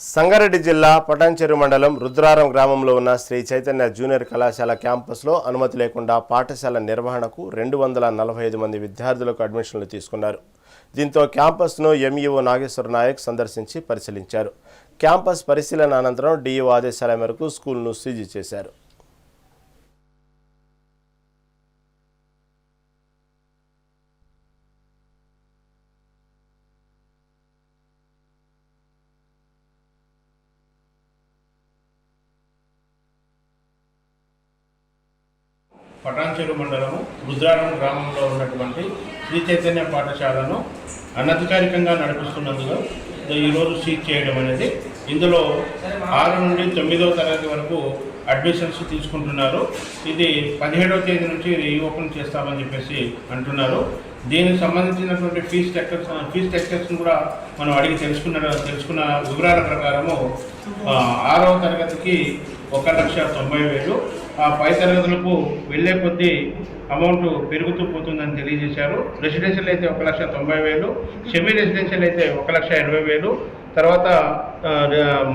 సంగారెడ్డి జిల్లా పటాన్చెరు మండలం రుద్రారం గ్రామంలో ఉన్న శ్రీ చైతన్య జూనియర్ కళాశాల క్యాంపస్లో అనుమతి లేకుండా పాఠశాల నిర్వహణకు 245 మంది విద్యార్థులకు అడ్మిషన్లు తీసుకున్నారు. దీంతో క్యాంపస్ను ఎంఈఓ నాగేశ్వర నాయక్ సందర్శించి పరిశీలించారు. క్యాంపస్ పరిశీలన అనంతరం డిఈఓ ఆదేశాల మేరకు స్కూల్ను సీజ్ చేశారు. పటాన్చెరు మండలము రుద్రారం గ్రామంలో ఉన్నటువంటి శ్రీ చైతన్య పాఠశాలను అనధికారికంగా నడిపిస్తున్నందుకు ఈరోజు సీజ్ చేయడం అనేది, ఇందులో 6 నుండి 9వ తరగతి వరకు అడ్మిషన్స్ తీసుకుంటున్నారు. ఇది 17వ తేదీ నుంచి రీఓపెన్ చేస్తామని చెప్పేసి అంటున్నారు. దీనికి సంబంధించినటువంటి ఫీజు స్ట్రక్చర్స్ను కూడా మనం అడిగి తెలుసుకున్న వివరాల ప్రకారము 6వ తరగతికి 1,90,000, ఆ పై తరగతులకు వెళ్ళే కొద్దీ అమౌంట్ పెరుగుతూ పోతుందని తెలియజేశారు. రెసిడెన్షియల్ అయితే 1,90,000, సెమీ రెసిడెన్షియల్ అయితే 1,80,000, తర్వాత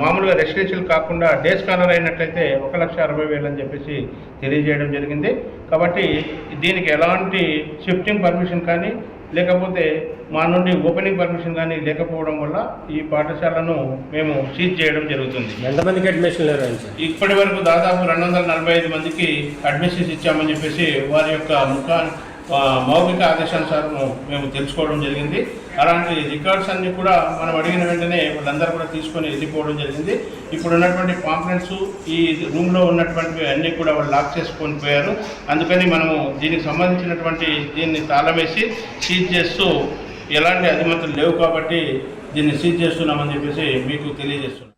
మామూలుగా రెసిడెన్షియల్ కాకుండా డే స్కాలర్ అయినట్లయితే 1,60,000 అని చెప్పేసి తెలియజేయడం జరిగింది. కాబట్టి దీనికి ఎలాంటి షిఫ్టింగ్ పర్మిషన్ కానీ లేకపోతే మా నుండి ఓపెనింగ్ పర్మిషన్ కానీ లేకపోవడం వల్ల ఈ పాఠశాలను మేము సీజ్ చేయడం జరుగుతుంది. ఎంతమందికి అడ్మిషన్ ఇప్పటి వరకు దాదాపు 245 మందికి అడ్మిషన్స్ ఇచ్చామని చెప్పేసి వారి యొక్క మౌఖిక ఆదేశానుసారం మేము తెలుసుకోవడం జరిగింది. అలాంటి రికార్డ్స్ అన్నీ కూడా మనం అడిగిన వెంటనే వాళ్ళందరూ కూడా తీసుకొని వెళ్ళిపోవడం జరిగింది. ఇప్పుడు ఉన్నటువంటి పాంప్లెట్స్ ఈ రూమ్లో ఉన్నటువంటివి అన్నీ కూడా వాళ్ళు లాక్ చేసుకొని పోయారు. అందుకని మనము దీనికి సంబంధించినటువంటి దీన్ని తాళం వేసి సీజ్ చేస్తూ ఎలాంటి అనుమతులు లేవు కాబట్టి దీన్ని సీజ్ చేస్తున్నామని చెప్పేసి మీకు తెలియజేస్తున్నాం.